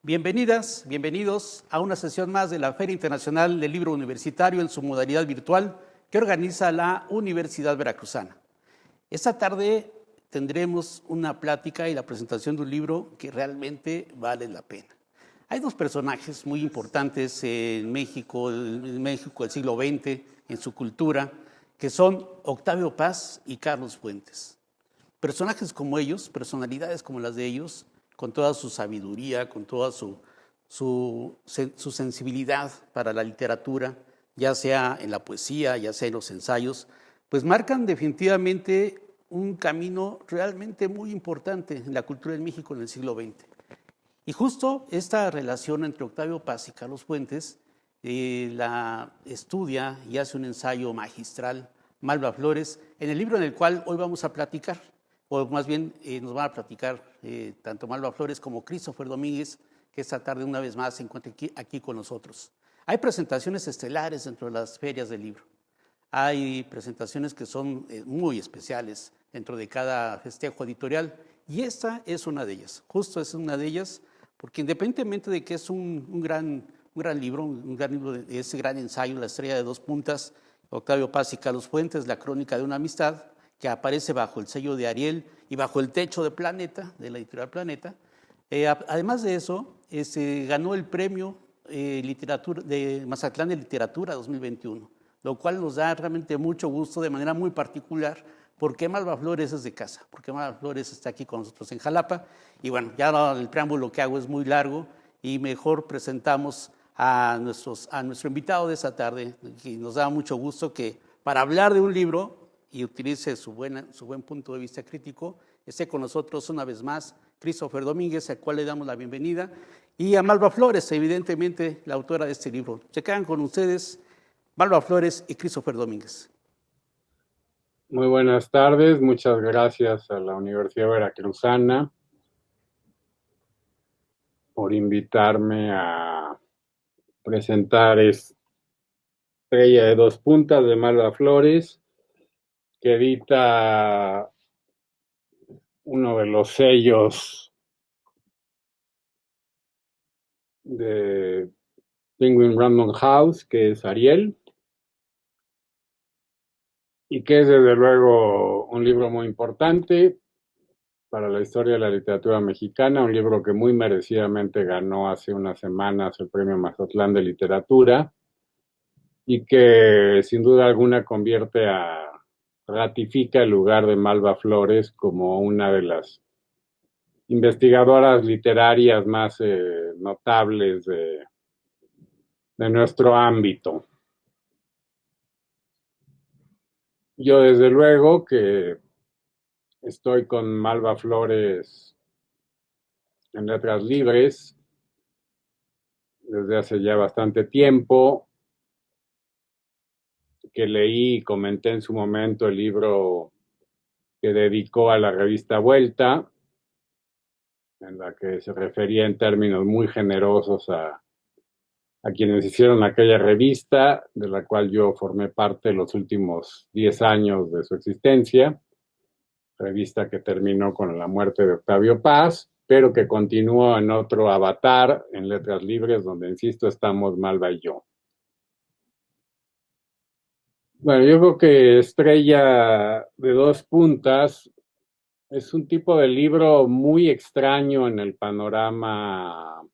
Bienvenidas, bienvenidos a una sesión más de la Feria Internacional del Libro Universitario en su modalidad virtual que organiza la Universidad Veracruzana. Esta tarde tendremos una plática y la presentación de un libro que realmente vale la pena. Hay dos personajes muy importantes en México del siglo XX, en su cultura, que son Octavio Paz y Carlos Fuentes. Personajes como ellos, personalidades como las de ellos, con toda su sabiduría, con toda su sensibilidad para la literatura, ya sea en la poesía, ya sea en los ensayos, pues marcan definitivamente un camino realmente muy importante en la cultura en México en el siglo XX. Y justo esta relación entre Octavio Paz y Carlos Fuentes la estudia y hace un ensayo magistral Malva Flores en el libro en el cual hoy vamos a platicar, o más bien nos van a platicar tanto Malva Flores como Christopher Domínguez, que esta tarde una vez más se encuentra aquí con nosotros. Hay presentaciones estelares dentro de las ferias del libro. Hay presentaciones que son muy especiales dentro de cada festejo editorial y esta es una de ellas. Justo es una de ellas porque independientemente de que es un gran libro de ese gran ensayo, La estrella de dos puntas, Octavio Paz y Carlos Fuentes, la crónica de una amistad, que aparece bajo el sello de Ariel y bajo el techo de Planeta, de la editorial Planeta. Además de eso, ganó el premio de Mazatlán de Literatura 2021, lo cual nos da realmente mucho gusto de manera muy particular, porque Malva Flores es de casa, porque Malva Flores está aquí con nosotros en Jalapa. Y bueno, ya el preámbulo que hago es muy largo y mejor presentamos a nuestro invitado de esta tarde, y nos da mucho gusto que para hablar de un libro y utilice su buen punto de vista crítico, esté con nosotros una vez más Christopher Domínguez, al cual le damos la bienvenida, y a Malva Flores, evidentemente la autora de este libro. Se quedan con ustedes Malva Flores y Christopher Domínguez. Muy buenas tardes, muchas gracias a la Universidad Veracruzana por invitarme a presentar Estrella de dos puntas de Malva Flores, que edita uno de los sellos de Penguin Random House, que es Ariel, y que es desde luego un libro muy importante para la historia de la literatura mexicana, un libro que muy merecidamente ganó hace unas semanas el Premio Mazatlán de Literatura y que sin duda alguna ratifica el lugar de Malva Flores como una de las investigadoras literarias más notables de nuestro ámbito. Yo desde luego que estoy con Malva Flores en Letras Libres desde hace ya bastante tiempo, que leí y comenté en su momento el libro que dedicó a la revista Vuelta, en la que se refería en términos muy generosos a quienes hicieron aquella revista, de la cual yo formé parte los últimos 10 años de su existencia, revista que terminó con la muerte de Octavio Paz, pero que continuó en otro avatar, en Letras Libres, donde, insisto, estamos Malva y yo. Bueno, yo creo que Estrella de dos puntas es un tipo de libro muy extraño en el panorama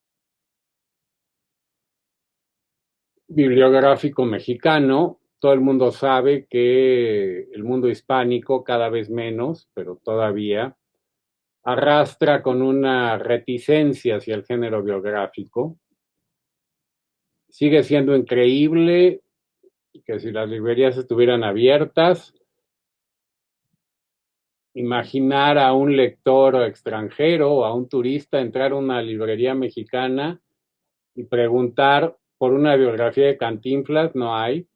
bibliográfico mexicano. Todo el mundo sabe que el mundo hispánico, cada vez menos, pero todavía, arrastra con una reticencia hacia el género biográfico. Sigue siendo increíble que si las librerías estuvieran abiertas, imaginar a un lector extranjero o a un turista entrar a una librería mexicana y preguntar por una biografía de Cantinflas, no hay,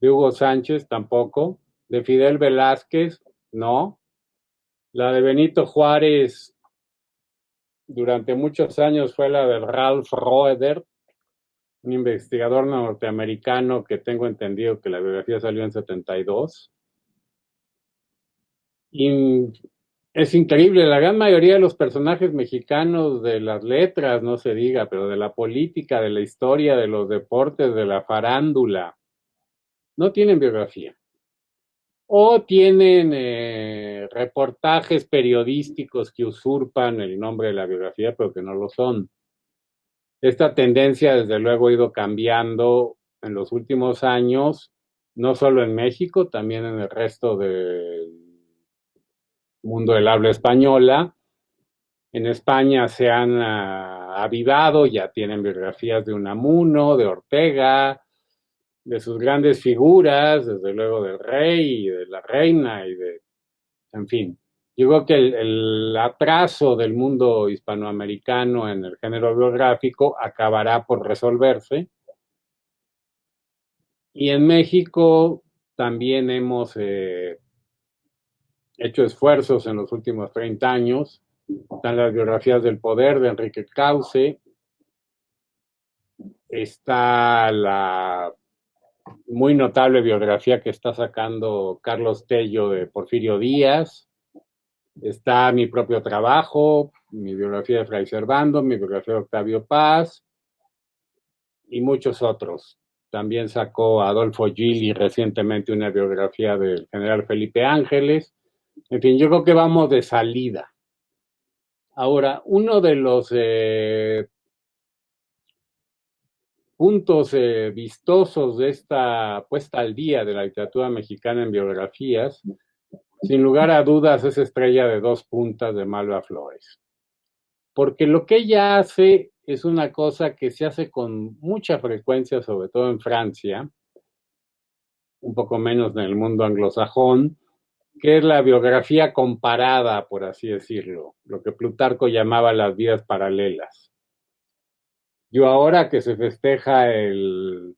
de Hugo Sánchez tampoco, de Fidel Velázquez, no, la de Benito Juárez durante muchos años fue la de Ralph Roeder, un investigador norteamericano que tengo entendido que la biografía salió en 72. Y Es increíble, la gran mayoría de los personajes mexicanos de las letras, no se diga, pero de la política, de la historia, de los deportes, de la farándula, no tienen biografía. O tienen reportajes periodísticos que usurpan el nombre de la biografía, pero que no lo son. Esta tendencia, desde luego, ha ido cambiando en los últimos años, no solo en México, también en el resto del mundo del habla española. En España se han avivado, ya tienen biografías de Unamuno, de Ortega, de sus grandes figuras, desde luego del rey y de la reina y de, en fin. Yo creo que el atraso del mundo hispanoamericano en el género biográfico acabará por resolverse. Y en México también hemos hecho esfuerzos en los últimos 30 años. Están las biografías del poder de Enrique Krause, está la muy notable biografía que está sacando Carlos Tello de Porfirio Díaz, está mi propio trabajo, mi biografía de Fray Servando, mi biografía de Octavio Paz y muchos otros. También sacó Adolfo Gili recientemente una biografía del general Felipe Ángeles. En fin, yo creo que vamos de salida. Ahora, uno de los puntos vistosos de esta puesta al día de la literatura mexicana en biografías, sin lugar a dudas, es Estrella de dos puntas de Malva Flores. Porque lo que ella hace es una cosa que se hace con mucha frecuencia, sobre todo en Francia, un poco menos en el mundo anglosajón, que es la biografía comparada, por así decirlo, lo que Plutarco llamaba las vidas paralelas. Yo ahora que se festeja el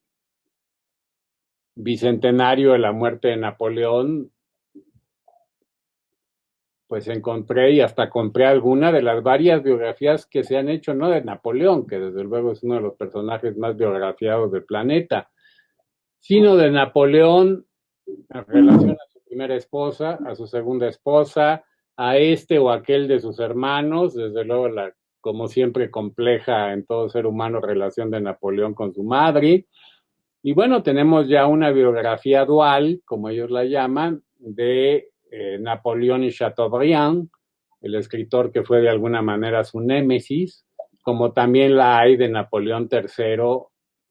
bicentenario de la muerte de Napoleón, pues encontré y hasta compré alguna de las varias biografías que se han hecho, no de Napoleón, que desde luego es uno de los personajes más biografiados del planeta, sino de Napoleón en relación a su primera esposa, a su segunda esposa, a este o aquel de sus hermanos, desde luego la, como siempre, compleja en todo ser humano relación de Napoleón con su madre. Y bueno, tenemos ya una biografía dual, como ellos la llaman, de Napoleón y Chateaubriand, el escritor que fue de alguna manera su némesis, como también la hay de Napoleón III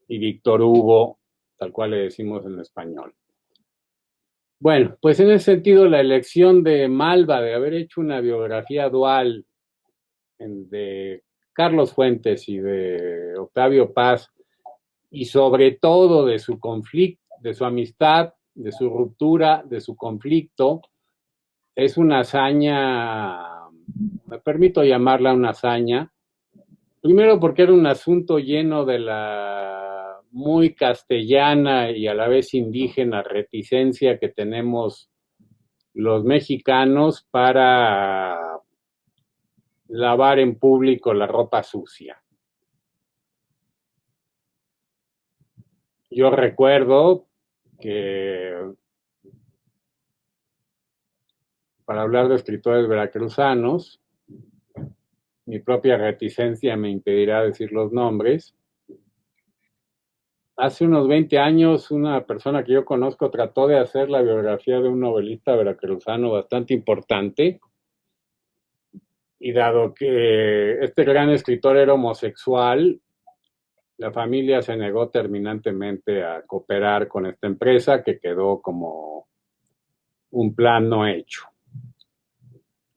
y Víctor Hugo, tal cual le decimos en español. Bueno, pues en ese sentido la elección de Malva de haber hecho una biografía dual de Carlos Fuentes y de Octavio Paz, y sobre todo de su conflicto, de su amistad, de su ruptura, de su conflicto, es una hazaña, me permito llamarla una hazaña, primero porque era un asunto lleno de la muy castellana y a la vez indígena reticencia que tenemos los mexicanos para lavar en público la ropa sucia. Yo recuerdo que para hablar de escritores veracruzanos, mi propia reticencia me impedirá decir los nombres. Hace unos 20 años, una persona que yo conozco trató de hacer la biografía de un novelista veracruzano bastante importante, y dado que este gran escritor era homosexual, la familia se negó terminantemente a cooperar con esta empresa, que quedó como un plan no hecho.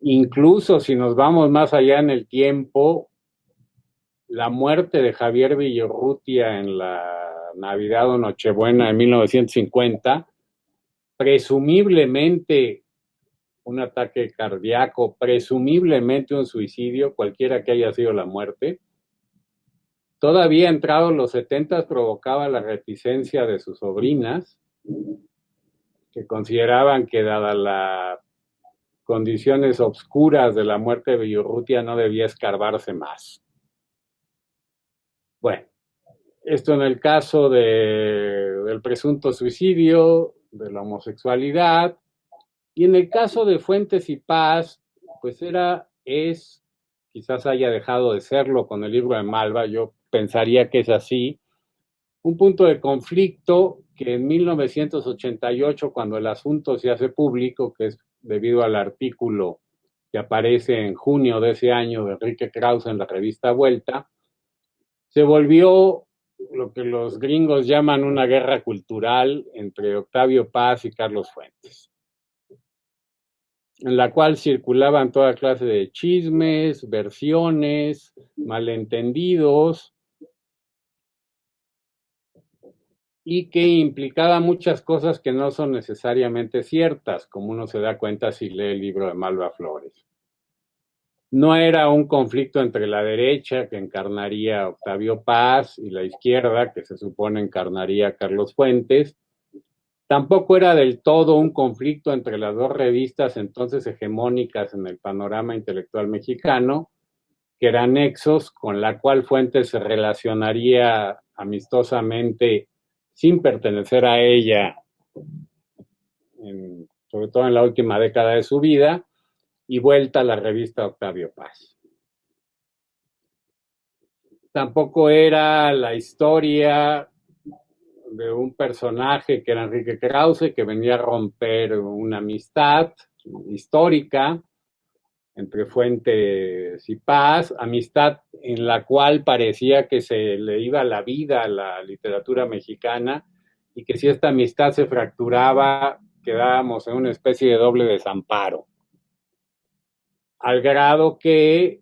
Incluso si nos vamos más allá en el tiempo, la muerte de Javier Villorrutia en la Navidad o Nochebuena de 1950, presumiblemente un ataque cardíaco, presumiblemente un suicidio, cualquiera que haya sido la muerte, todavía entrados los 70 provocaba la reticencia de sus sobrinas, que consideraban que dada las condiciones obscuras de la muerte de Villorrutia no debía escarbarse más. Bueno, esto en el caso del presunto suicidio, de la homosexualidad, y en el caso de Fuentes y Paz, pues quizás haya dejado de serlo con el libro de Malva, yo pensaría que es así, un punto de conflicto que en 1988, cuando el asunto se hace público, que es debido al artículo que aparece en junio de ese año de Enrique Krauze en la revista Vuelta, se volvió lo que los gringos llaman una guerra cultural entre Octavio Paz y Carlos Fuentes, en la cual circulaban toda clase de chismes, versiones, malentendidos, y que implicaba muchas cosas que no son necesariamente ciertas, como uno se da cuenta si lee el libro de Malva Flores. No era un conflicto entre la derecha, que encarnaría Octavio Paz, y la izquierda, que se supone encarnaría Carlos Fuentes. Tampoco era del todo un conflicto entre las dos revistas entonces hegemónicas en el panorama intelectual mexicano, que eran Nexos, con la cual Fuentes se relacionaría amistosamente sin pertenecer a ella, sobre todo en la última década de su vida, y Vuelta a la revista Octavio Paz. Tampoco era la historia de un personaje que era Enrique Krauze, que venía a romper una amistad histórica entre Fuentes y Paz, amistad en la cual parecía que se le iba la vida a la literatura mexicana y que si esta amistad se fracturaba, quedábamos en una especie de doble desamparo. Al grado que,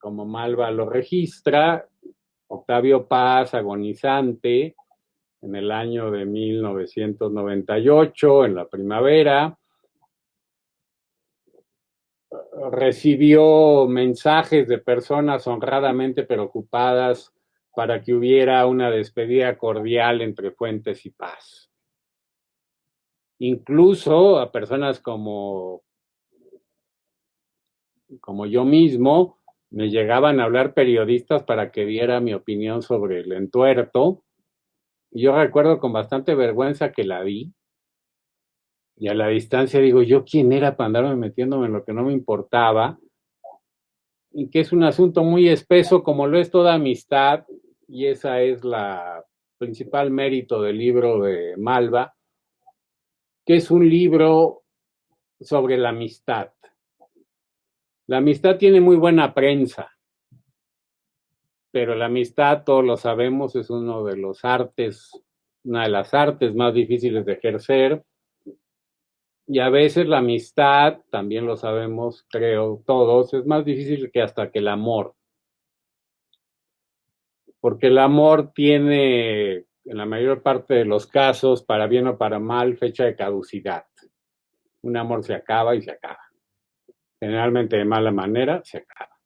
como Malva lo registra, Octavio Paz, agonizante, en el año de 1998, en la primavera, recibió mensajes de personas honradamente preocupadas para que hubiera una despedida cordial entre Fuentes y Paz. Incluso a personas como yo mismo, me llegaban a hablar periodistas para que diera mi opinión sobre el entuerto. Y yo recuerdo con bastante vergüenza que la di. Y a la distancia digo, ¿yo quién era para andarme metiéndome en lo que no me importaba? Y que es un asunto muy espeso, como lo es toda amistad, y esa es la principal mérito del libro de Malva, que es un libro sobre la amistad. La amistad tiene muy buena prensa, pero la amistad, todos lo sabemos, es una de las artes más difíciles de ejercer. Y a veces la amistad, también lo sabemos, creo todos, es más difícil que hasta que el amor. Porque el amor tiene, en la mayor parte de los casos, para bien o para mal, fecha de caducidad. Un amor se acaba y se acaba. Generalmente de mala manera, se acaba.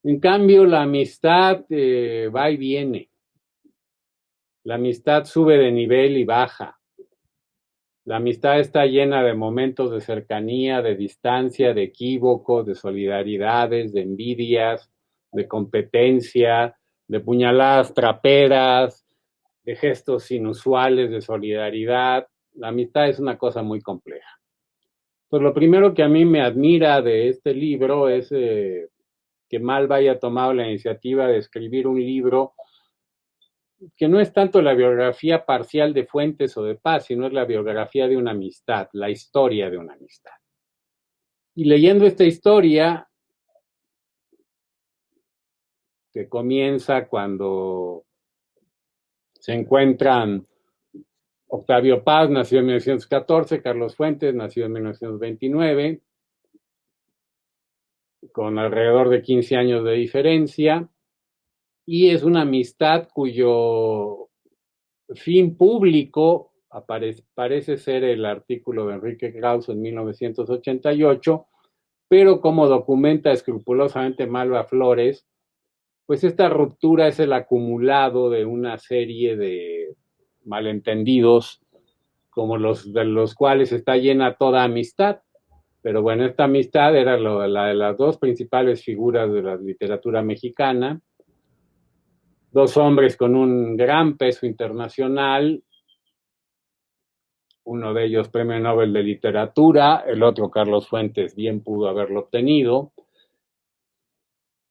En cambio, la amistad va y viene. La amistad sube de nivel y baja. La amistad está llena de momentos de cercanía, de distancia, de equívocos, de solidaridades, de envidias, de competencia, de puñaladas traperas, de gestos inusuales de solidaridad. La amistad es una cosa muy compleja. Pues lo primero que a mí me admira de este libro es que Malva haya tomado la iniciativa de escribir un libro que no es tanto la biografía parcial de Fuentes o de Paz, sino es la biografía de una amistad, la historia de una amistad. Y leyendo esta historia, que comienza cuando se encuentran Octavio Paz, nació en 1914, Carlos Fuentes nació en 1929, con alrededor de 15 años de diferencia, y es una amistad cuyo fin público parece ser el artículo de Enrique Krauze en 1988, pero como documenta escrupulosamente Malva Flores, pues esta ruptura es el acumulado de una serie de malentendidos, como de los cuales está llena toda amistad. Pero bueno, esta amistad era la de las dos principales figuras de la literatura mexicana, dos hombres con un gran peso internacional, uno de ellos Premio Nobel de Literatura, el otro Carlos Fuentes bien pudo haberlo obtenido.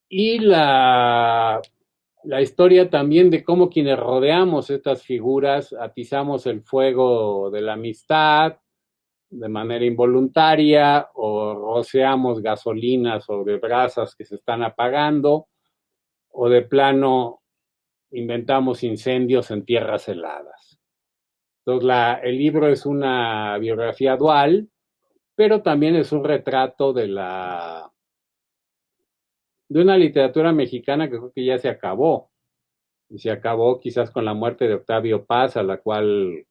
Y la historia también de cómo quienes rodeamos estas figuras atizamos el fuego de la amistad de manera involuntaria o rociamos gasolina sobre brasas que se están apagando o de plano inventamos incendios en tierras heladas. Entonces el libro es una biografía dual, pero también es un retrato de una literatura mexicana que creo que ya se acabó. Y se acabó quizás con la muerte de Octavio Paz, a la cual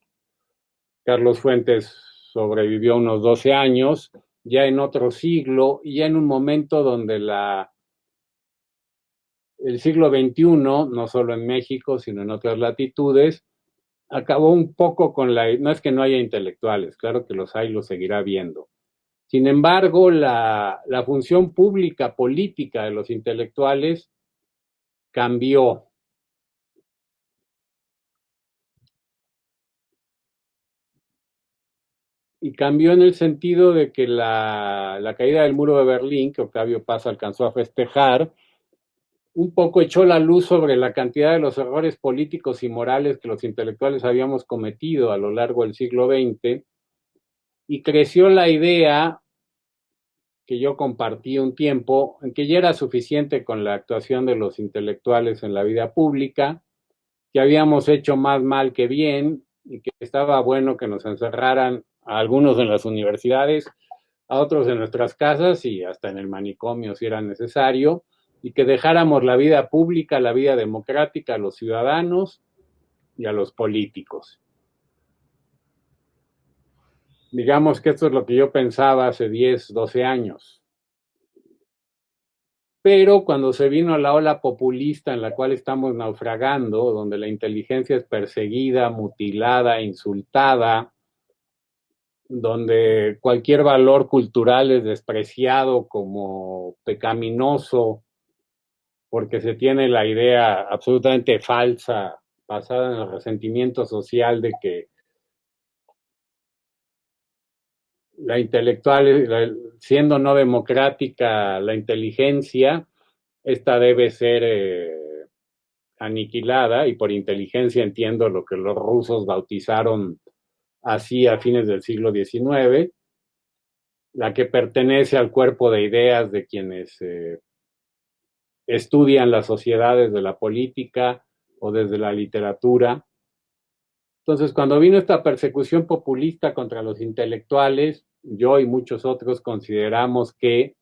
Carlos Fuentes sobrevivió unos 12 años, ya en otro siglo, y ya en un momento donde el siglo XXI, no solo en México, sino en otras latitudes, acabó un poco con no es que no haya intelectuales, claro que los hay, los seguirá viendo. Sin embargo, la función pública, política de los intelectuales cambió. Y cambió en el sentido de que la caída del muro de Berlín, que Octavio Paz alcanzó a festejar, un poco echó la luz sobre la cantidad de los errores políticos y morales que los intelectuales habíamos cometido a lo largo del siglo XX, y creció la idea que yo compartí un tiempo, en que ya era suficiente con la actuación de los intelectuales en la vida pública, que habíamos hecho más mal que bien, y que estaba bueno que nos encerraran a algunos en las universidades, a otros en nuestras casas y hasta en el manicomio si era necesario, y que dejáramos la vida pública, la vida democrática a los ciudadanos y a los políticos. Digamos que esto es lo que yo pensaba hace 10, 12 años. Pero cuando se vino la ola populista en la cual estamos naufragando, donde la inteligencia es perseguida, mutilada, insultada, donde cualquier valor cultural es despreciado como pecaminoso, porque se tiene la idea absolutamente falsa, basada en el resentimiento social de que la intelectual, siendo no democrática la inteligencia, esta debe ser aniquilada, y por inteligencia entiendo lo que los rusos bautizaron así a fines del siglo XIX, la que pertenece al cuerpo de ideas de quienes estudian las sociedades de la política o desde la literatura. Entonces, cuando vino esta persecución populista contra los intelectuales, yo y muchos otros consideramos que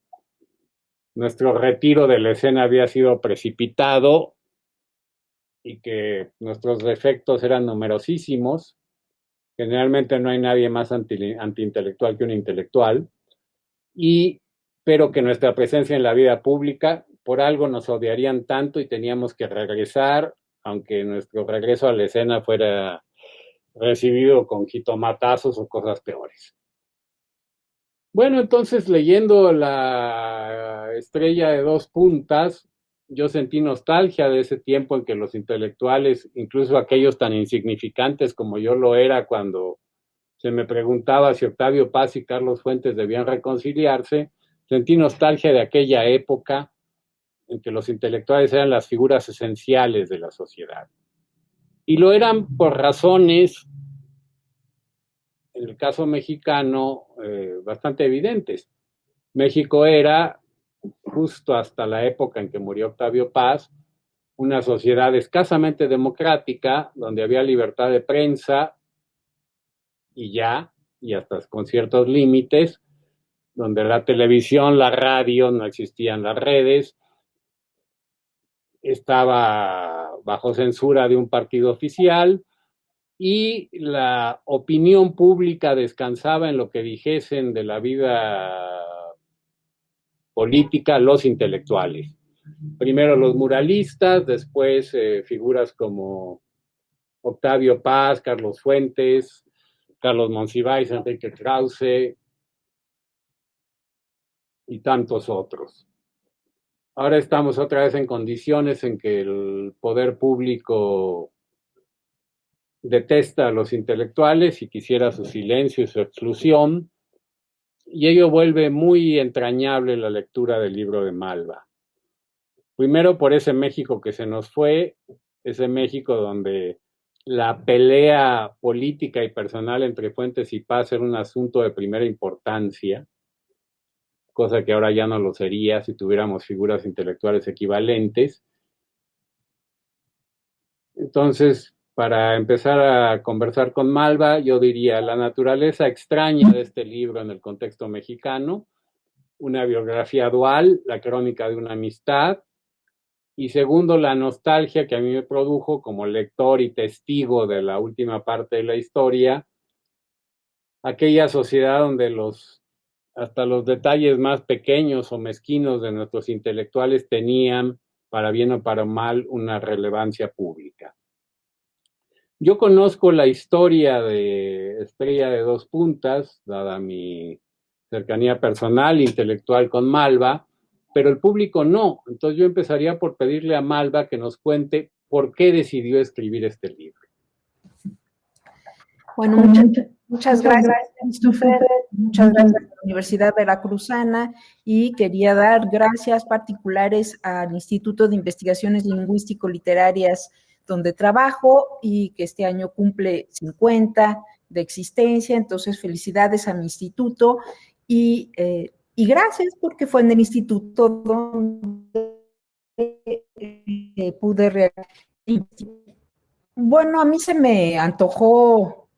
nuestro retiro de la escena había sido precipitado y que nuestros defectos eran numerosísimos. Generalmente no hay nadie más antiintelectual que un intelectual, pero que nuestra presencia en la vida pública, por algo nos odiarían tanto y teníamos que regresar, aunque nuestro regreso a la escena fuera recibido con jitomatazos o cosas peores. Bueno, entonces leyendo La estrella de dos puntas, yo sentí nostalgia de ese tiempo en que los intelectuales, incluso aquellos tan insignificantes como yo lo era cuando se me preguntaba si Octavio Paz y Carlos Fuentes debían reconciliarse, sentí nostalgia de aquella época en que los intelectuales eran las figuras esenciales de la sociedad. Y lo eran por razones, en el caso mexicano, bastante evidentes. México era, justo hasta la época en que murió Octavio Paz, una sociedad escasamente democrática, donde había libertad de prensa y ya, y hasta con ciertos límites, donde la televisión, la radio, no existían las redes, estaba bajo censura de un partido oficial, y la opinión pública descansaba en lo que dijesen de la vida política los intelectuales. Primero los muralistas, después figuras como Octavio Paz, Carlos Fuentes, Carlos Monsiváis, Enrique Krause y tantos otros. Ahora estamos otra vez en condiciones en que el poder público detesta a los intelectuales y quisiera su silencio y su exclusión, y ello vuelve muy entrañable la lectura del libro de Malva. Primero por ese México que se nos fue, ese México donde la pelea política y personal entre Fuentes y Paz era un asunto de primera importancia, cosa que ahora ya no lo sería si tuviéramos figuras intelectuales equivalentes. Entonces, para empezar a conversar con Malva, yo diría la naturaleza extraña de este libro en el contexto mexicano, una biografía dual, la crónica de una amistad, y segundo, la nostalgia que a mí me produjo como lector y testigo de la última parte de la historia, aquella sociedad donde hasta los detalles más pequeños o mezquinos de nuestros intelectuales tenían, para bien o para mal, una relevancia pública. Yo conozco la historia de Estrella de Dos Puntas, dada mi cercanía personal e intelectual con Malva, pero el público no. Entonces yo empezaría por pedirle a Malva que nos cuente por qué decidió escribir este libro. Bueno, muchas gracias, Christopher. Muchas gracias a la Universidad Veracruzana y quería dar gracias particulares al Instituto de Investigaciones Lingüístico-Literarias donde trabajo y que este año cumple 50 de existencia. Entonces, felicidades a mi instituto y gracias porque fue en el instituto donde pude realizar. Bueno, a mí se me antojó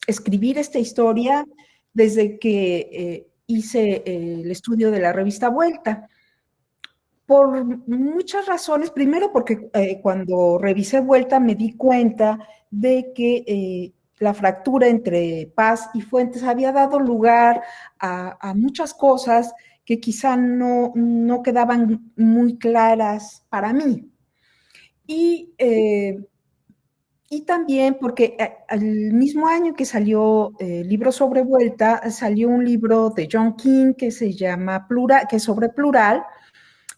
escribir esta historia desde que hice el estudio de la revista Vuelta. Por muchas razones. Primero porque cuando revisé Vuelta me di cuenta de que la fractura entre Paz y Fuentes había dado lugar a muchas cosas que quizá no quedaban muy claras para mí. Y también porque al mismo año que salió el libro sobre Vuelta, salió un libro de John King que se llama Plural, que es sobre plural,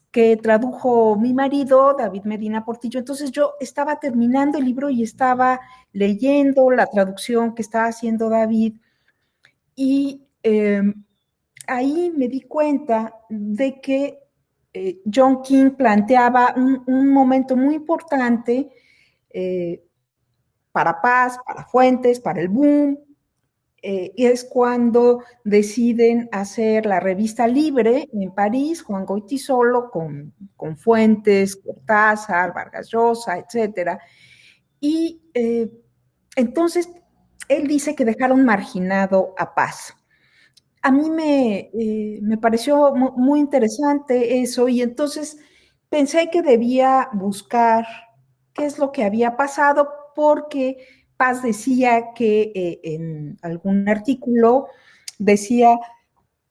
que tradujo mi marido, David Medina Portillo. Entonces yo estaba terminando el libro y estaba leyendo la traducción que estaba haciendo David y ahí me di cuenta de que John King planteaba un momento muy importante para Paz, para Fuentes, para el boom, y es cuando deciden hacer la revista Libre en París, Juan Goytisolo, con Fuentes, Cortázar, Vargas Llosa, etc. Y entonces él dice que dejaron marginado a Paz. A mí me pareció muy interesante eso y entonces pensé que debía buscar qué es lo que había pasado porque Paz decía que en algún artículo decía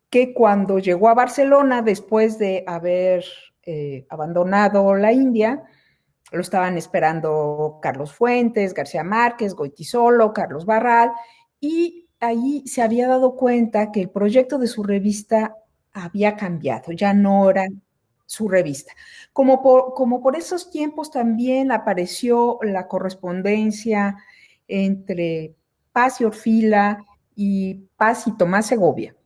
que cuando llegó a Barcelona después de haber abandonado la India, lo estaban esperando Carlos Fuentes, García Márquez, Goytisolo, Carlos Barral, y ahí se había dado cuenta que el proyecto de su revista había cambiado, ya no era su revista. Como por esos tiempos también apareció la correspondencia entre Paz y Orfila y Paz y Tomás Segovia,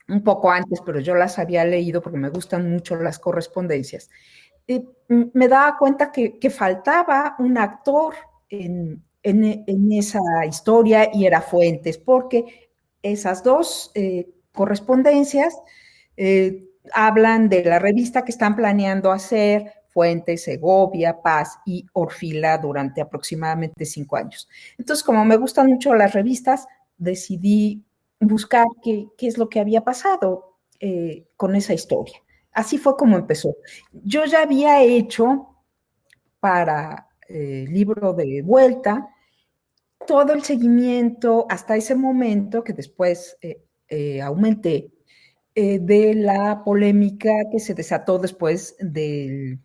un poco antes, pero yo las había leído porque me gustan mucho las correspondencias. Me daba cuenta que faltaba un actor en esa historia y era Fuentes, porque esas dos correspondencias hablan de la revista que están planeando hacer Fuentes, Segovia, Paz y Orfila durante aproximadamente 5 años. Entonces, como me gustan mucho las revistas, decidí buscar qué es lo que había pasado con esa historia. Así fue como empezó. Yo ya había hecho para el libro de Vuelta todo el seguimiento hasta ese momento, que después aumenté, de la polémica que se desató después del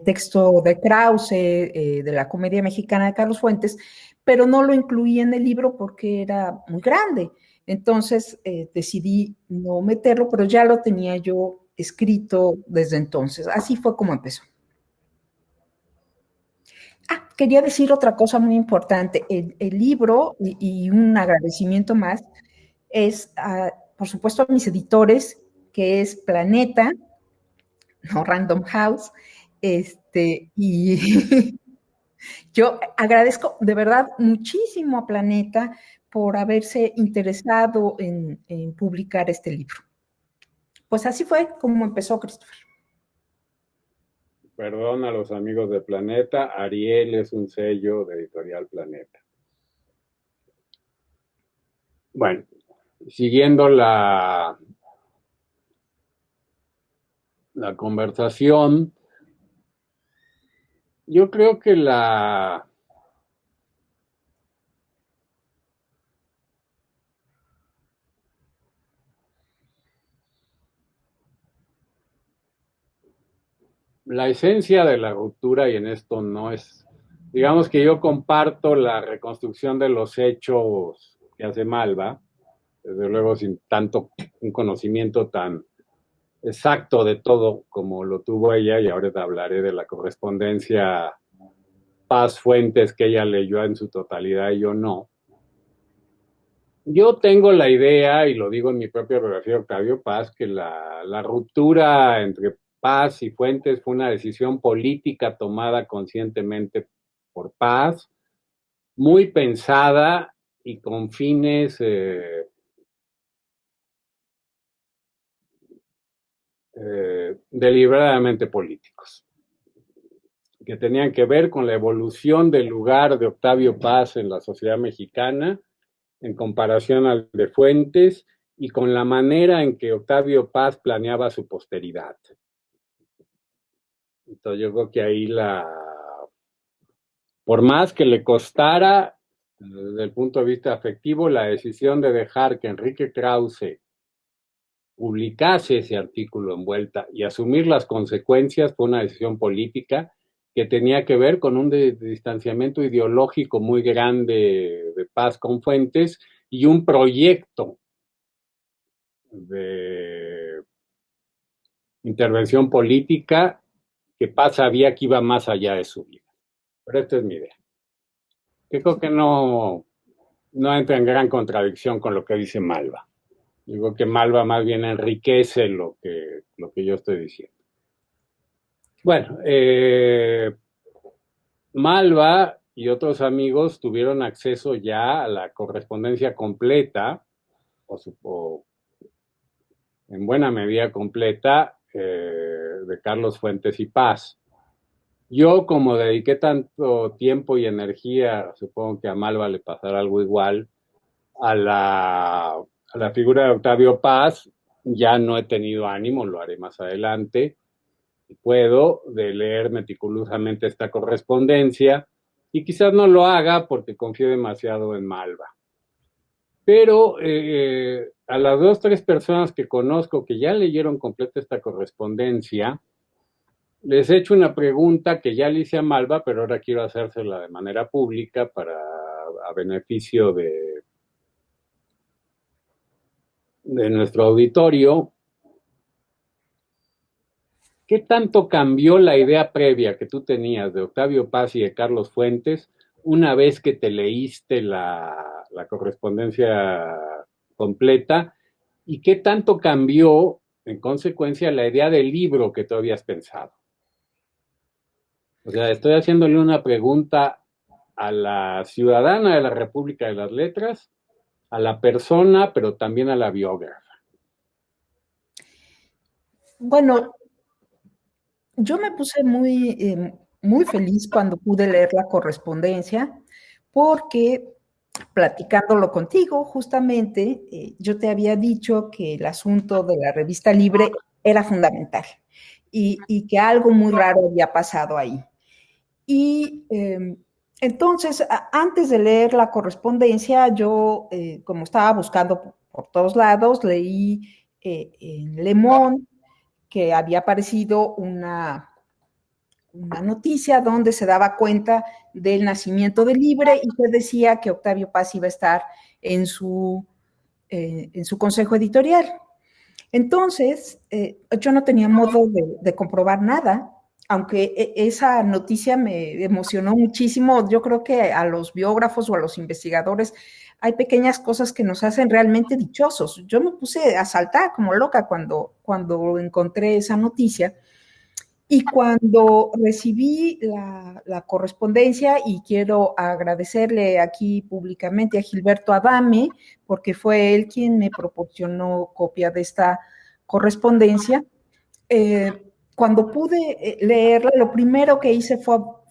texto de Krause, de la comedia mexicana de Carlos Fuentes, pero no lo incluí en el libro porque era muy grande. Entonces decidí no meterlo, pero ya lo tenía yo escrito desde entonces. Así fue como empezó. Quería decir otra cosa muy importante. El libro, y un agradecimiento más, es, por supuesto, a mis editores, que es Planeta, no Random House, y yo agradezco de verdad muchísimo a Planeta por haberse interesado en publicar este libro. Pues así fue como empezó, Christopher. Perdón a los amigos de Planeta, Ariel es un sello de Editorial Planeta. Bueno, siguiendo la conversación, yo creo que la esencia de la ruptura, y en esto no es, digamos que yo comparto la reconstrucción de los hechos que hace Malva, desde luego sin tanto un conocimiento tan exacto de todo como lo tuvo ella, y ahora te hablaré de la correspondencia Paz Fuentes que ella leyó en su totalidad y yo no. Yo tengo la idea, y lo digo en mi propia biografía de Octavio Paz, que la ruptura entre Paz y Fuentes fue una decisión política tomada conscientemente por Paz, muy pensada y con fines deliberadamente políticos, que tenían que ver con la evolución del lugar de Octavio Paz en la sociedad mexicana en comparación al de Fuentes y con la manera en que Octavio Paz planeaba su posteridad. Entonces yo creo que ahí por más que le costara desde el punto de vista afectivo, la decisión de dejar que Enrique Krause publicase ese artículo en Vuelta y asumir las consecuencias fue una decisión política que tenía que ver con un distanciamiento ideológico muy grande de Paz con Fuentes y un proyecto de intervención política que Paz sabía que iba más allá de su vida. Pero esta es mi idea. Que creo que no entra en gran contradicción con lo que dice Malva. Digo que Malva más bien enriquece lo que yo estoy diciendo. Bueno, Malva y otros amigos tuvieron acceso ya a la correspondencia completa, o en buena medida completa, de Carlos Fuentes y Paz. Yo, como dediqué tanto tiempo y energía, supongo que a Malva le pasará algo igual, a la figura de Octavio Paz, ya no he tenido ánimo, lo haré más adelante, si puedo, de leer meticulosamente esta correspondencia, y quizás no lo haga porque confío demasiado en Malva. Pero a las 2 o 3 personas que conozco que ya leyeron completa esta correspondencia, les he hecho una pregunta que ya le hice a Malva, pero ahora quiero hacérsela de manera pública a beneficio de nuestro auditorio. ¿Qué tanto cambió la idea previa que tú tenías de Octavio Paz y de Carlos Fuentes una vez que te leíste la correspondencia completa? ¿Y qué tanto cambió, en consecuencia, la idea del libro que tú habías pensado? O sea, estoy haciéndole una pregunta a la ciudadana de la República de las Letras, a la persona, pero también a la biógrafa. Bueno, yo me puse muy feliz cuando pude leer la correspondencia, porque platicándolo contigo, justamente, yo te había dicho que el asunto de la revista Libre era fundamental y que algo muy raro había pasado ahí. Y entonces, antes de leer la correspondencia, yo, como estaba buscando por todos lados, leí en Le Monde que había aparecido una noticia donde se daba cuenta del nacimiento de Libre y se decía que Octavio Paz iba a estar en su consejo editorial. Entonces, yo no tenía modo de comprobar nada, aunque esa noticia me emocionó muchísimo, yo creo que a los biógrafos o a los investigadores hay pequeñas cosas que nos hacen realmente dichosos. Yo me puse a saltar como loca cuando encontré esa noticia. Y cuando recibí la correspondencia, y quiero agradecerle aquí públicamente a Gilberto Adame, porque fue él quien me proporcionó copia de esta correspondencia, cuando pude leerla, lo primero que hice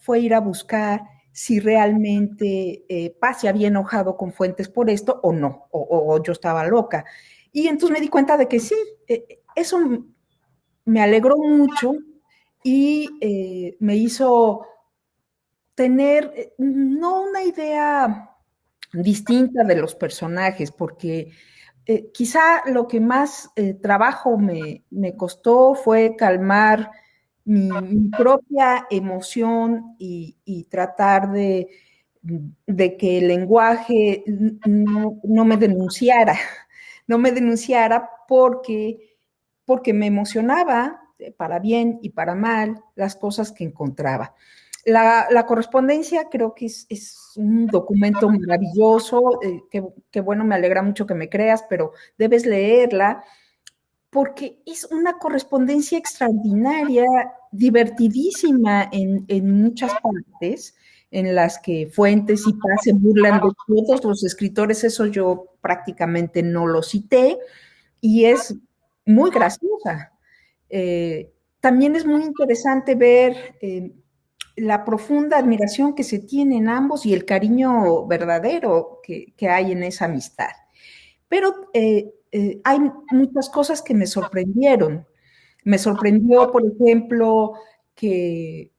fue ir a buscar si realmente Paz se había enojado con Fuentes por esto o no, o yo estaba loca. Y entonces me di cuenta de que sí, eso me alegró mucho y me hizo tener no una idea distinta de los personajes, porque quizá lo que más trabajo me costó fue calmar mi propia emoción y tratar de que el lenguaje no me denunciara, no me denunciara porque me emocionaba, para bien y para mal, las cosas que encontraba. La correspondencia creo que es un documento maravilloso, que bueno, me alegra mucho que me creas, pero debes leerla porque es una correspondencia extraordinaria, divertidísima en muchas partes, en las que Fuentes y Paz se burlan de todos los escritores, eso yo prácticamente no lo cité, y es muy graciosa. También es muy interesante ver la profunda admiración que se tiene en ambos y el cariño verdadero que hay en esa amistad. Pero hay muchas cosas que me sorprendieron. Me sorprendió, por ejemplo, que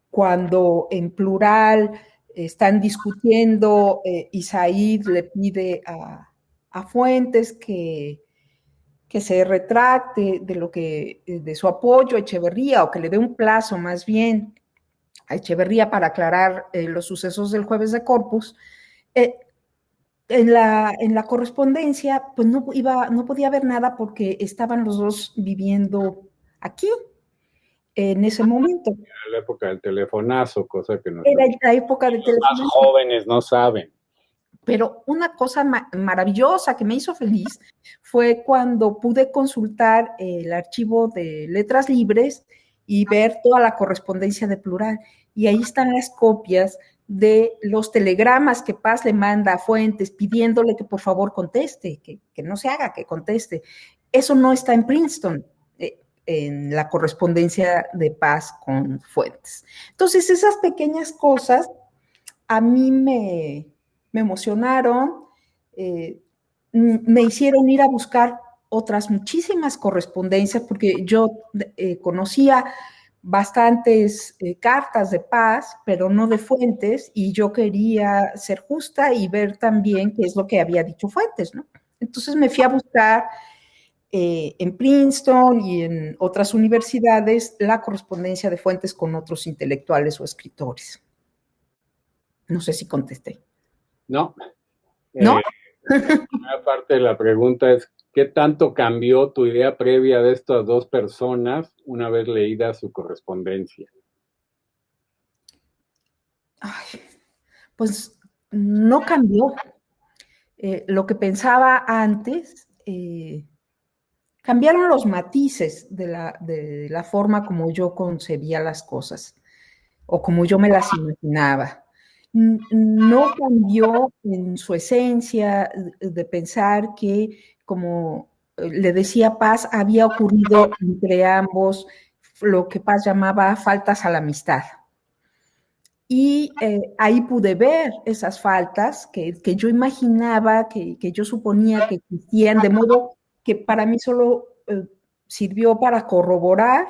cuando en plural están discutiendo, Isaid le pide a Fuentes que se retracte de lo que, de su apoyo a Echeverría, o que le dé un plazo más bien a Echeverría para aclarar los sucesos del jueves de Corpus. eh, en la correspondencia, pues no podía ver nada porque estaban los dos viviendo aquí en ese momento. Era la época del telefonazo, cosa que Era nuestros la época de más teléfono. jóvenes no saben. Pero una cosa maravillosa que me hizo feliz fue cuando pude consultar el archivo de letras libres y ver toda la correspondencia de Plural. Y ahí están las copias de los telegramas que Paz le manda a Fuentes pidiéndole que por favor conteste, que no se haga, que conteste. Eso no está en Princeton, en la correspondencia de Paz con Fuentes. Entonces, esas pequeñas cosas a mí me emocionaron, me hicieron ir a buscar otras muchísimas correspondencias, porque yo conocía bastantes cartas de Paz, pero no de Fuentes, y yo quería ser justa y ver también qué es lo que había dicho Fuentes, ¿no? Entonces me fui a buscar en Princeton y en otras universidades la correspondencia de Fuentes con otros intelectuales o escritores. No sé si contesté. No. ¿No? La primera parte de la pregunta es, ¿qué tanto cambió tu idea previa de estas dos personas una vez leída su correspondencia? Ay, pues no cambió. Lo que pensaba antes, cambiaron los matices de la forma como yo concebía las cosas o como yo me las imaginaba. No cambió en su esencia de pensar que, como le decía Paz, había ocurrido entre ambos lo que Paz llamaba faltas a la amistad. Y ahí pude ver esas faltas que yo imaginaba, que yo suponía que existían, de modo que para mí solo sirvió para corroborar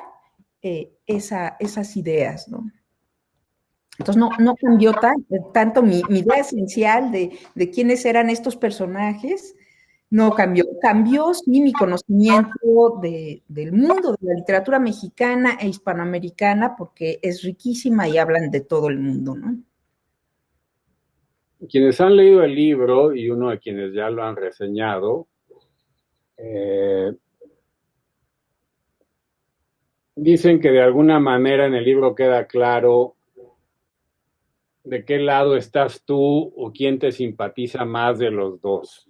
esas ideas, ¿no? Entonces no cambió tanto mi idea esencial de quiénes eran estos personajes, no cambió. Cambió, sí, mi conocimiento del mundo, de la literatura mexicana e hispanoamericana, porque es riquísima y hablan de todo el mundo, ¿no? Quienes han leído el libro y uno de quienes ya lo han reseñado, Dicen que de alguna manera en el libro queda claro de qué lado estás tú o quién te simpatiza más de los dos.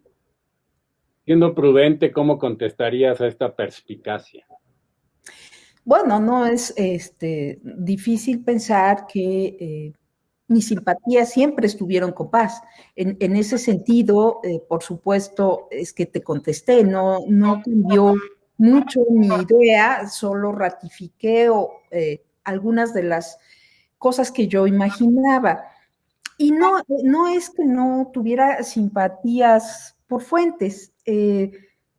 Siendo prudente, ¿cómo contestarías a esta perspicacia? Bueno, no es difícil pensar que mis simpatías siempre estuvieron con Paz. En ese sentido, por supuesto, es que te contesté, no cambió mucho mi idea, solo ratifiqué algunas de las cosas que yo imaginaba. Y no es que no tuviera simpatías por Fuentes.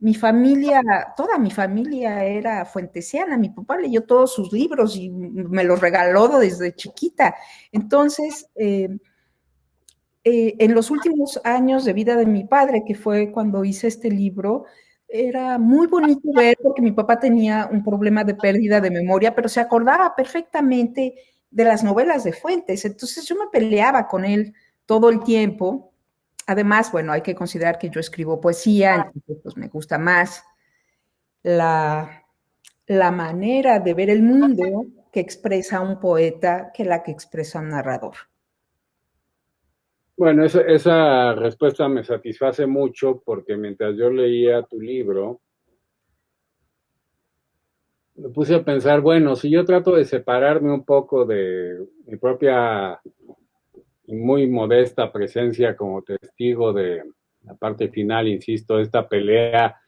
Mi familia, toda mi familia era fuentesiana. Mi papá leyó todos sus libros y me los regaló desde chiquita. Entonces, en los últimos años de vida de mi padre, que fue cuando hice este libro, era muy bonito ver, porque mi papá tenía un problema de pérdida de memoria, pero se acordaba perfectamente de las novelas de Fuentes. Entonces yo me peleaba con él todo el tiempo. Además, bueno, hay que considerar que yo escribo poesía, entonces pues me gusta más la, la manera de ver el mundo que expresa un poeta que la que expresa un narrador. Bueno, esa respuesta me satisface mucho porque mientras yo leía tu libro, me puse a pensar, bueno, si yo trato de separarme un poco de mi propia y muy modesta presencia como testigo de la parte final, insisto, de esta pelea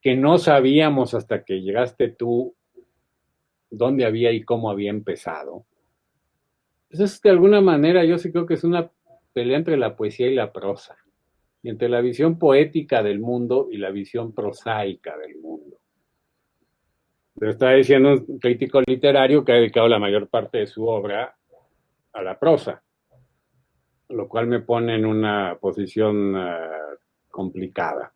que no sabíamos hasta que llegaste tú dónde había y cómo había empezado. Pues es de alguna manera yo sí creo que es una pelea entre la poesía y la prosa, y entre la visión poética del mundo y la visión prosaica del mundo. Lo está diciendo un crítico literario que ha dedicado la mayor parte de su obra a la prosa, lo cual me pone en una posición complicada.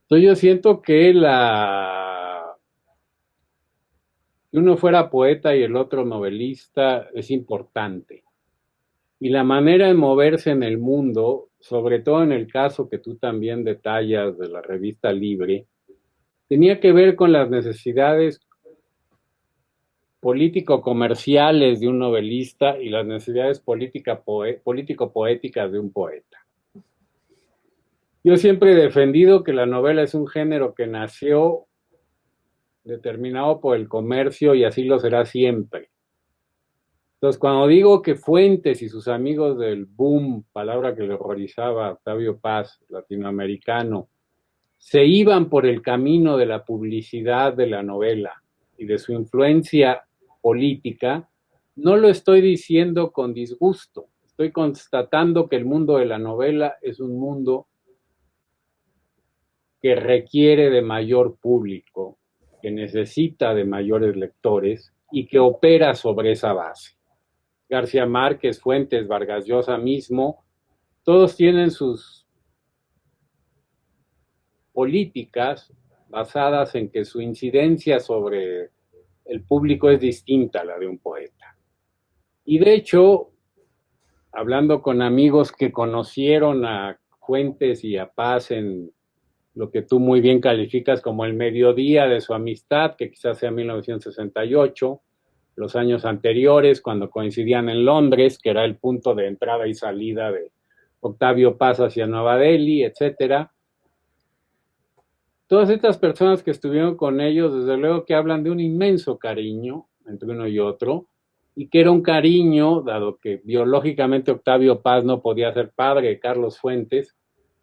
Entonces yo siento que uno fuera poeta y el otro novelista es importante. Y la manera de moverse en el mundo, sobre todo en el caso que tú también detallas de la revista Libre, tenía que ver con las necesidades político-comerciales de un novelista y las necesidades político-poéticas de un poeta. Yo siempre he defendido que la novela es un género que nació determinado por el comercio y así lo será siempre. Entonces, cuando digo que Fuentes y sus amigos del boom, palabra que le horrorizaba a Octavio Paz, latinoamericano, se iban por el camino de la publicidad de la novela y de su influencia política, no lo estoy diciendo con disgusto, estoy constatando que el mundo de la novela es un mundo que requiere de mayor público, que necesita de mayores lectores y que opera sobre esa base. García Márquez, Fuentes, Vargas Llosa mismo, todos tienen sus políticas basadas en que su incidencia sobre el público es distinta a la de un poeta. Y de hecho, hablando con amigos que conocieron a Fuentes y a Paz en lo que tú muy bien calificas como el mediodía de su amistad, que quizás sea 1968, los años anteriores, cuando coincidían en Londres, que era el punto de entrada y salida de Octavio Paz hacia Nueva Delhi, etcétera. Todas estas personas que estuvieron con ellos, desde luego que hablan de un inmenso cariño entre uno y otro, y que era un cariño, dado que biológicamente Octavio Paz no podía ser padre de Carlos Fuentes,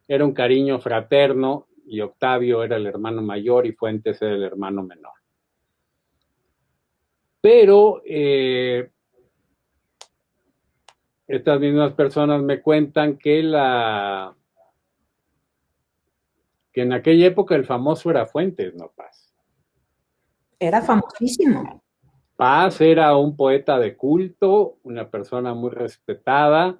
era un cariño fraterno, y Octavio era el hermano mayor y Fuentes era el hermano menor. Pero estas mismas personas me cuentan que en aquella época el famoso era Fuentes, no Paz. Era famosísimo. Paz era un poeta de culto, una persona muy respetada,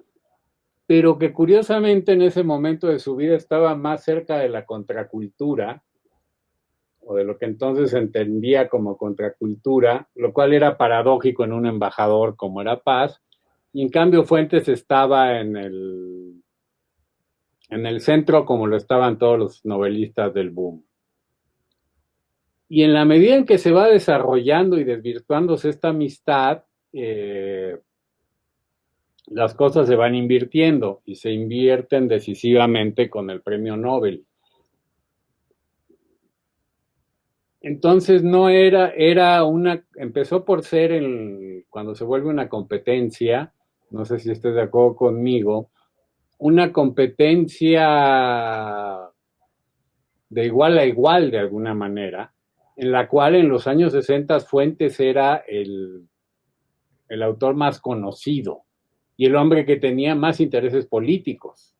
pero que curiosamente en ese momento de su vida estaba más cerca de la contracultura, o de lo que entonces se entendía como contracultura, lo cual era paradójico en un embajador como era Paz, y en cambio Fuentes estaba en el centro como lo estaban todos los novelistas del boom. Y en la medida en que se va desarrollando y desvirtuándose esta amistad, las cosas se van invirtiendo y se invierten decisivamente con el premio Nobel. Entonces no empezó por ser cuando se vuelve una competencia, no sé si estés de acuerdo conmigo, una competencia de igual a igual de alguna manera, en la cual en los años 60 Fuentes era el autor más conocido y el hombre que tenía más intereses políticos,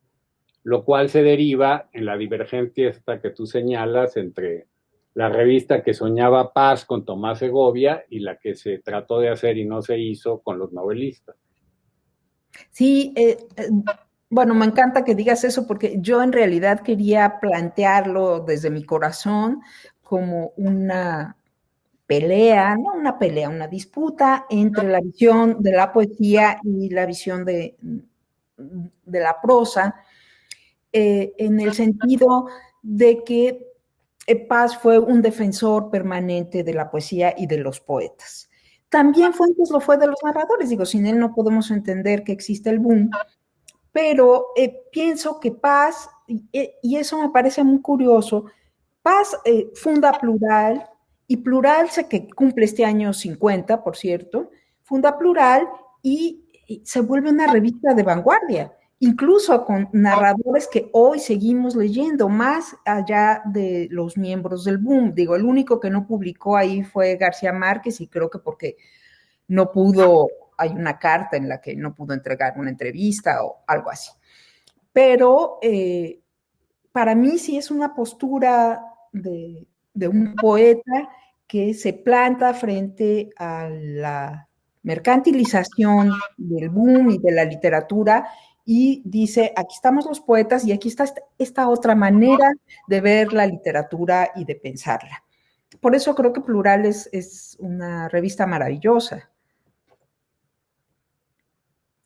lo cual se deriva en la divergencia esta que tú señalas entre la revista que soñaba paz con Tomás Segovia y la que se trató de hacer y no se hizo con los novelistas. Sí, bueno, me encanta que digas eso porque yo en realidad quería plantearlo desde mi corazón como una pelea, no una pelea, una disputa entre la visión de la poesía y la visión de la prosa, en el sentido de que Paz fue un defensor permanente de la poesía y de los poetas. También Fuentes lo fue de los narradores, digo, sin él no podemos entender que existe el boom, pero pienso que Paz, y eso me parece muy curioso, Paz funda Plural, y Plural sé que cumple este año 50, por cierto, funda Plural y se vuelve una revista de vanguardia, incluso con narradores que hoy seguimos leyendo, más allá de los miembros del boom. Digo, el único que no publicó ahí fue García Márquez, y creo que porque no pudo, hay una carta en la que no pudo entregar una entrevista o algo así. Pero para mí sí es una postura de un poeta que se planta frente a la mercantilización del boom y de la literatura y dice, aquí estamos los poetas y aquí está esta otra manera de ver la literatura y de pensarla. Por eso creo que Plural es una revista maravillosa.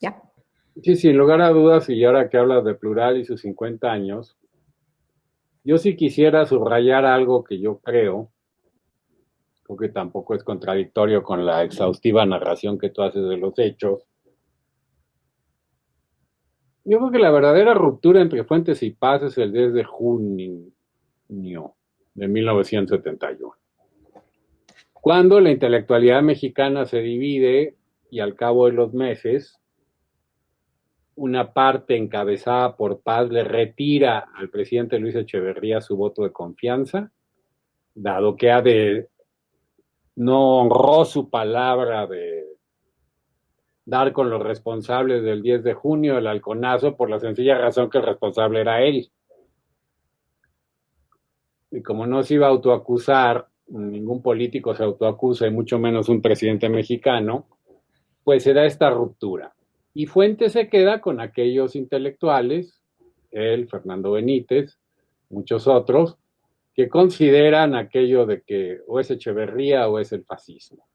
Ya. Sí, sin lugar a dudas, y ahora que hablas de Plural y sus 50 años, yo sí quisiera subrayar algo que yo creo, porque tampoco es contradictorio con la exhaustiva narración que tú haces de los hechos. Yo creo que la verdadera ruptura entre Fuentes y Paz es el 10 de junio de 1971, cuando la intelectualidad mexicana se divide y al cabo de los meses, una parte encabezada por Paz le retira al presidente Luis Echeverría su voto de confianza, dado que no honró su palabra de dar con los responsables del 10 de junio, el halconazo, por la sencilla razón que el responsable era él. Y como no se iba a autoacusar, ningún político se autoacusa, y mucho menos un presidente mexicano, pues se da esta ruptura. Y Fuentes se queda con aquellos intelectuales, él, Fernando Benítez, muchos otros, que consideran aquello de que o es Echeverría o es el fascismo.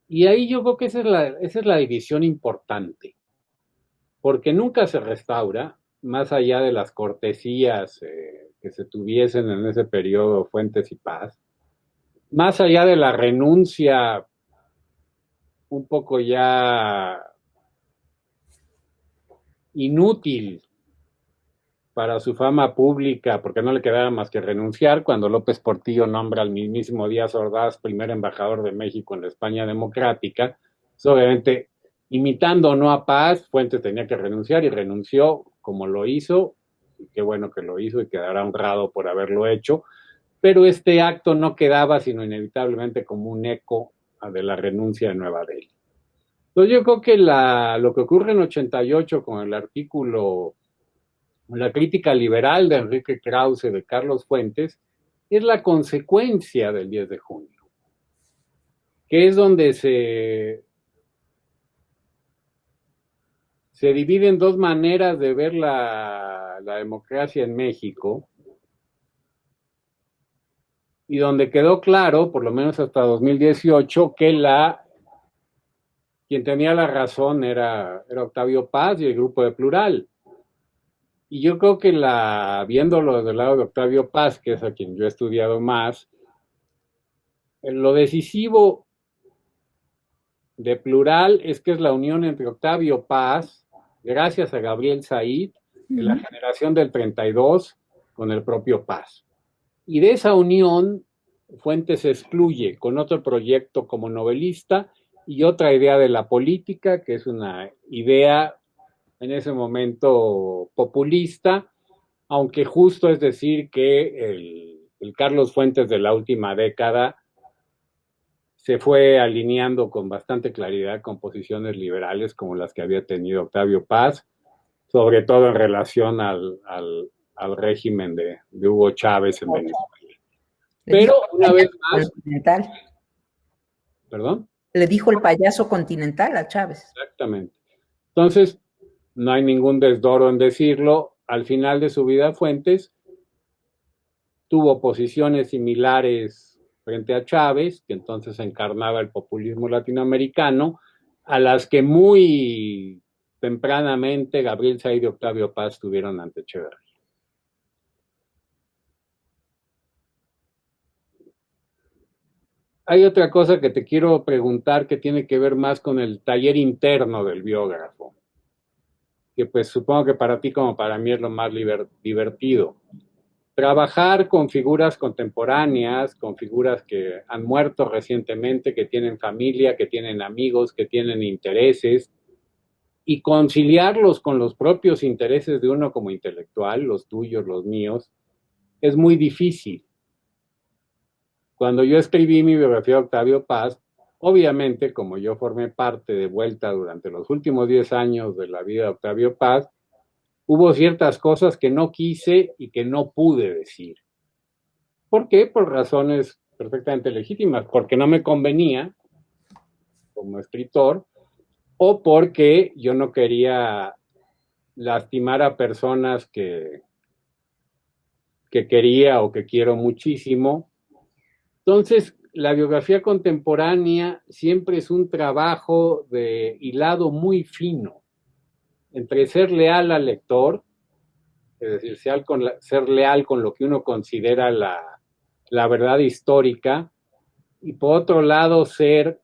Y ahí yo creo que esa es la división importante, porque nunca se restaura, más allá de las cortesías que se tuviesen en ese periodo Fuentes y Paz, más allá de la renuncia un poco ya inútil para su fama pública, porque no le quedaba más que renunciar cuando López Portillo nombra al mismísimo Díaz Ordaz primer embajador de México en la España democrática. Pues obviamente, imitando o no a Paz, Fuentes tenía que renunciar y renunció como lo hizo, y qué bueno que lo hizo y quedará honrado por haberlo hecho, pero este acto no quedaba sino inevitablemente como un eco de la renuncia de Nueva Delhi. Entonces yo creo que lo que ocurre en 88 con el artículo, la crítica liberal de Enrique Krause, de Carlos Fuentes, es la consecuencia del 10 de junio, que es donde se dividen dos maneras de ver la democracia en México, y donde quedó claro, por lo menos hasta 2018, que quien tenía la razón era Octavio Paz y el grupo de Plural. Y yo creo que viéndolo del lado de Octavio Paz, que es a quien yo he estudiado más, Lo decisivo de Plural es que es la unión entre Octavio Paz, gracias a Gabriel Said, de la generación del 32, con el propio Paz. Y de esa unión, Fuentes se excluye con otro proyecto como novelista y otra idea de la política, que es una idea en ese momento populista, aunque justo es decir que el Carlos Fuentes de la última década se fue alineando con bastante claridad con posiciones liberales como las que había tenido Octavio Paz, sobre todo en relación al régimen de Hugo Chávez en Venezuela. Pero una vez más, ¿perdón? Le dijo el payaso continental a Chávez. Exactamente. Entonces, no hay ningún desdoro en decirlo, al final de su vida Fuentes tuvo posiciones similares frente a Chávez, que entonces encarnaba el populismo latinoamericano, a las que muy tempranamente Gabriel Said y Octavio Paz tuvieron ante Echeverría. Hay otra cosa que te quiero preguntar que tiene que ver más con el taller interno del biógrafo, que pues supongo que para ti como para mí es lo más divertido. Trabajar con figuras contemporáneas, con figuras que han muerto recientemente, que tienen familia, que tienen amigos, que tienen intereses, y conciliarlos con los propios intereses de uno como intelectual, los tuyos, los míos, es muy difícil. Cuando yo escribí mi biografía de Octavio Paz, obviamente, como yo formé parte de Vuelta durante los últimos 10 años de la vida de Octavio Paz, hubo ciertas cosas que no quise y que no pude decir. ¿Por qué? Por razones perfectamente legítimas, porque no me convenía como escritor o porque yo no quería lastimar a personas que quería o que quiero muchísimo. Entonces, la biografía contemporánea siempre es un trabajo de hilado muy fino entre ser leal al lector, es decir, ser leal con lo que uno considera la verdad histórica, y por otro lado ser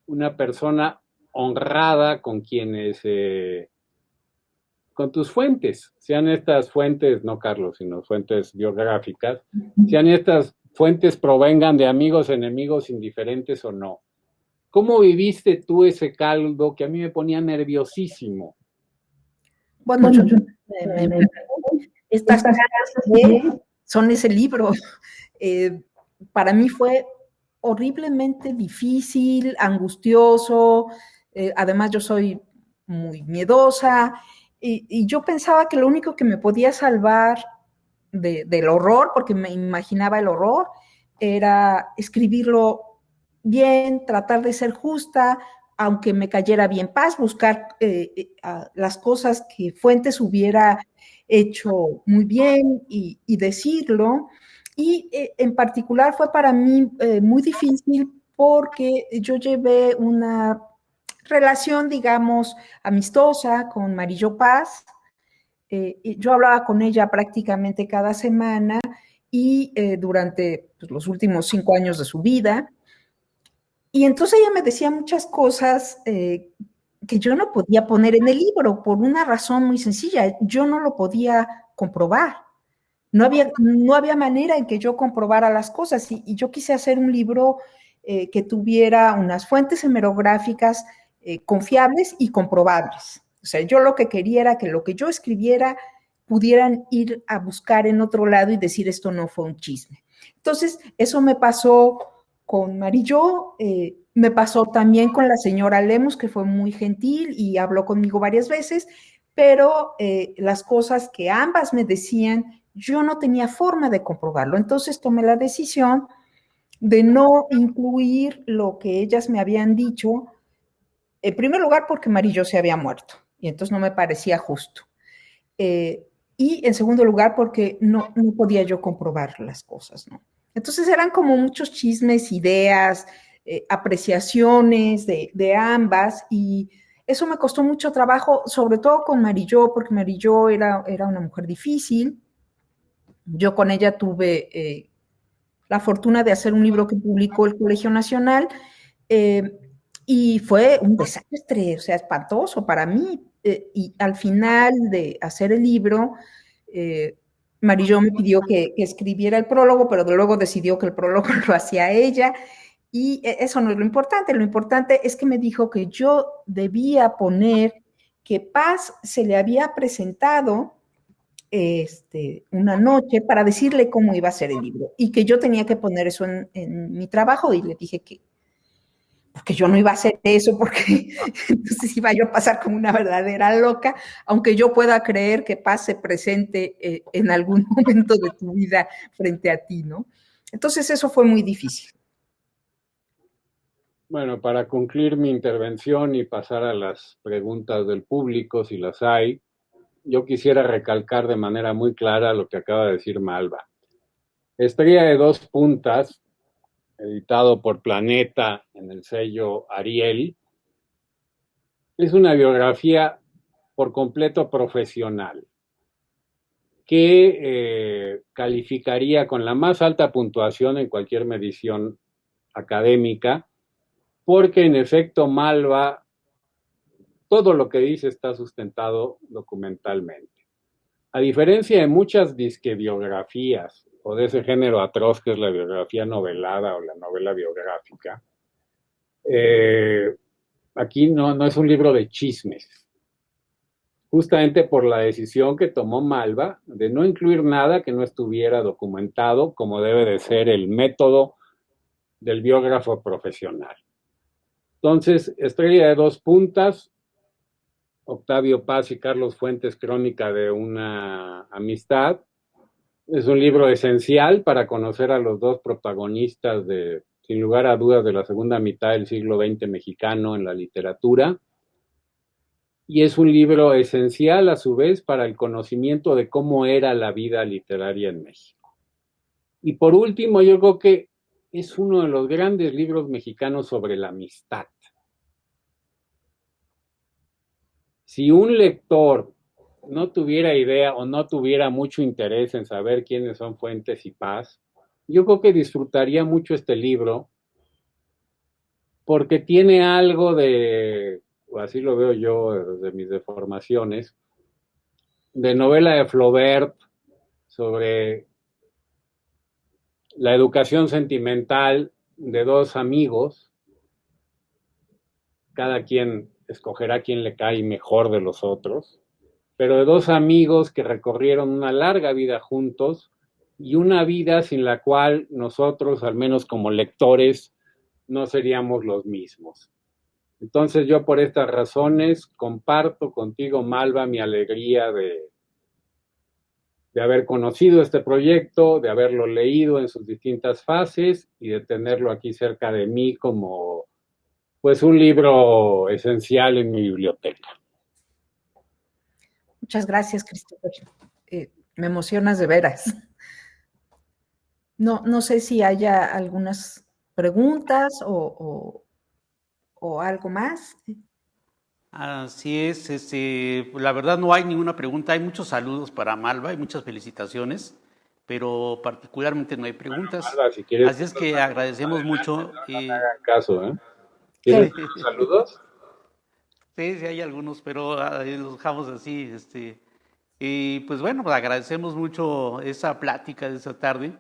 una persona honrada con quienes, con tus fuentes, sean estas fuentes, no Carlos, sino fuentes biográficas, sean estas fuentes provengan de amigos, enemigos, indiferentes o no. ¿Cómo viviste tú ese caldo que a mí me ponía nerviosísimo? Bueno, estas cosas son ese libro. Para mí fue horriblemente difícil, angustioso. Además, yo soy muy miedosa y yo pensaba que lo único que me podía salvar del horror, porque me imaginaba el horror, era escribirlo bien, tratar de ser justa, aunque me cayera bien Paz, buscar las cosas que Fuentes hubiera hecho muy bien y decirlo. Y en particular fue para mí muy difícil porque yo llevé una relación, digamos, amistosa con Marillo Paz. Yo hablaba con ella prácticamente cada semana y durante pues, los últimos 5 años de su vida. Y entonces ella me decía muchas cosas que yo no podía poner en el libro por una razón muy sencilla. Yo no lo podía comprobar. No había manera en que yo comprobara las cosas y yo quise hacer un libro que tuviera unas fuentes hemerográficas confiables y comprobables. O sea, yo lo que quería era que lo que yo escribiera pudieran ir a buscar en otro lado y decir esto no fue un chisme. Entonces, eso me pasó con Marillo, me pasó también con la señora Lemus, que fue muy gentil y habló conmigo varias veces, pero las cosas que ambas me decían, yo no tenía forma de comprobarlo. Entonces tomé la decisión de no incluir lo que ellas me habían dicho, en primer lugar porque Marillo se había muerto y entonces no me parecía justo. Y en segundo lugar porque no podía yo comprobar las cosas, ¿no? Entonces eran como muchos chismes, ideas, apreciaciones de ambas y eso me costó mucho trabajo, sobre todo con Marillo, porque Marillo era una mujer difícil. Yo con ella tuve la fortuna de hacer un libro que publicó el Colegio Nacional, y fue un desastre, o sea, espantoso para mí. Y al final de hacer el libro, Marilló me pidió que escribiera el prólogo, pero luego decidió que el prólogo lo hacía ella. Y eso no es lo importante es que me dijo que yo debía poner que Paz se le había presentado una noche para decirle cómo iba a ser el libro y que yo tenía que poner eso en mi trabajo, y le dije que porque yo no iba a hacer eso, porque entonces iba yo a pasar como una verdadera loca, aunque yo pueda creer que Paz se presente en algún momento de tu vida frente a ti, ¿no? Entonces eso fue muy difícil. Bueno, para concluir mi intervención y pasar a las preguntas del público, si las hay, yo quisiera recalcar de manera muy clara lo que acaba de decir Malva. Estrella de dos puntas, editado por Planeta en el sello Ariel, es una biografía por completo profesional que calificaría con la más alta puntuación en cualquier medición académica, porque en efecto Malva, todo lo que dice está sustentado documentalmente. A diferencia de muchas disquebiografías o de ese género atroz que es la biografía novelada o la novela biográfica, aquí no es un libro de chismes, justamente por la decisión que tomó Malva de no incluir nada que no estuviera documentado, como debe de ser el método del biógrafo profesional. Entonces, Estrella de dos puntas, Octavio Paz y Carlos Fuentes, crónica de una amistad. Es un libro esencial para conocer a los dos protagonistas de, sin lugar a dudas, de la segunda mitad del siglo XX mexicano en la literatura. Y es un libro esencial a su vez para el conocimiento de cómo era la vida literaria en México. Y por último, yo creo que es uno de los grandes libros mexicanos sobre la amistad. Si un lector no tuviera idea o no tuviera mucho interés en saber quiénes son Fuentes y Paz, yo creo que disfrutaría mucho este libro porque tiene algo de, o así lo veo yo desde mis deformaciones, de novela de Flaubert sobre la educación sentimental de dos amigos, cada quien escogerá quién le cae mejor de los otros, pero de dos amigos que recorrieron una larga vida juntos y una vida sin la cual nosotros, al menos como lectores, no seríamos los mismos. Entonces yo por estas razones comparto contigo, Malva, mi alegría de haber conocido este proyecto, de haberlo leído en sus distintas fases y de tenerlo aquí cerca de mí como pues un libro esencial en mi biblioteca. Muchas gracias, Christopher. Me emocionas de veras. No sé si haya algunas preguntas o algo más. Así es, la verdad no hay ninguna pregunta, hay muchos saludos para Malva y muchas felicitaciones, pero particularmente no hay preguntas. Malva, si quieres, Así es que agradecemos mucho. no me hagan caso, ¿eh? ¿Tienes saludos? Sí, sí hay algunos, pero los dejamos así. Y pues bueno, pues agradecemos mucho esa plática de esta tarde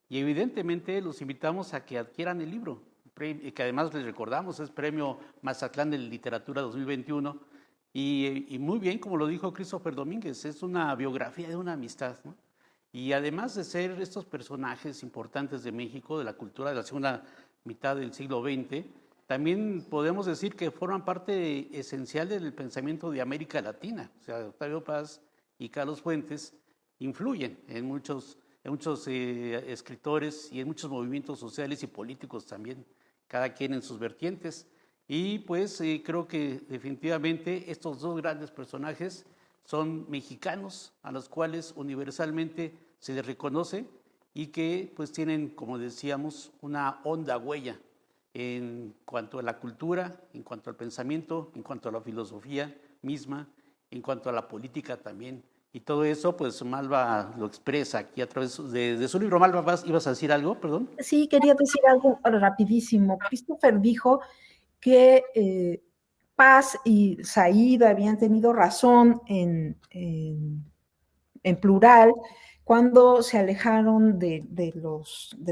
y evidentemente los invitamos a que adquieran el libro, que además les recordamos es Premio Mazatlán de Literatura 2021 y muy bien, como lo dijo Christopher Domínguez, es una biografía de una amistad, ¿no? Y además de ser estos personajes importantes de México, de la cultura de la segunda mitad del siglo XX, también podemos decir que forman parte esencial del pensamiento de América Latina. O sea, Octavio Paz y Carlos Fuentes influyen en muchos escritores y en muchos movimientos sociales y políticos también, cada quien en sus vertientes. Y pues creo que definitivamente estos dos grandes personajes son mexicanos a los cuales universalmente se les reconoce y que pues tienen, como decíamos, una honda huella en cuanto a la cultura, en cuanto al pensamiento, en cuanto a la filosofía misma, en cuanto a la política también Y todo eso, pues Malva lo expresa aquí a través de su libro. Malva, ¿ibas a decir algo? Perdón. Sí, quería decir algo rapidísimo. Christopher dijo que Paz y Saída habían tenido razón en plural cuando se alejaron del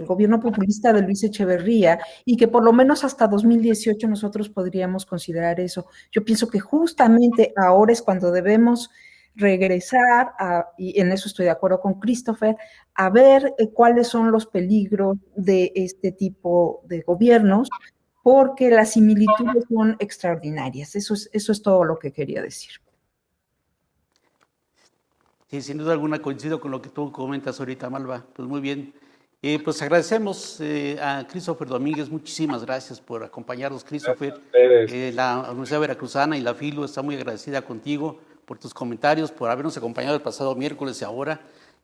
gobierno populista de Luis Echeverría y que por lo menos hasta 2018 nosotros podríamos considerar eso. Yo pienso que justamente ahora es cuando debemos regresar, y en eso estoy de acuerdo con Christopher, a ver cuáles son los peligros de este tipo de gobiernos, porque las similitudes son extraordinarias. Eso es todo lo que quería decir. Sí, sin duda alguna coincido con lo que tú comentas ahorita, Malva. Pues muy bien. Pues agradecemos a Christopher Domínguez, muchísimas gracias por acompañarnos, Christopher. La Universidad Veracruzana y la FILU está muy agradecida contigo por tus comentarios, por habernos acompañado el pasado miércoles y ahora.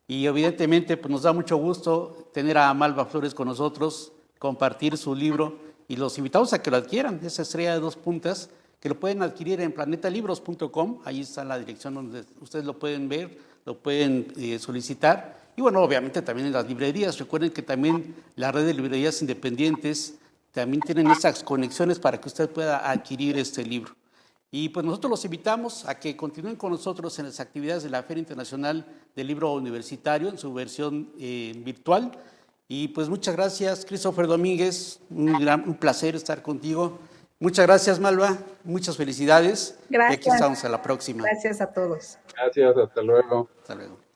Y evidentemente pues nos da mucho gusto tener a Malva Flores con nosotros, compartir su libro y los invitamos a que lo adquieran, esa Estrella de 2 puntas, que lo pueden adquirir en planetalibros.com, ahí está la dirección donde ustedes lo pueden ver, lo pueden solicitar. Y bueno, obviamente también en las librerías. Recuerden que también la red de librerías independientes también tienen esas conexiones para que usted pueda adquirir este libro. Y pues nosotros los invitamos a que continúen con nosotros en las actividades de la Feria Internacional del Libro Universitario en su versión virtual. Y pues muchas gracias, Christopher Domínguez, un placer estar contigo. Muchas gracias, Malva, muchas felicidades. Gracias. Y aquí estamos a la próxima. Gracias a todos. Gracias, hasta luego. Hasta luego.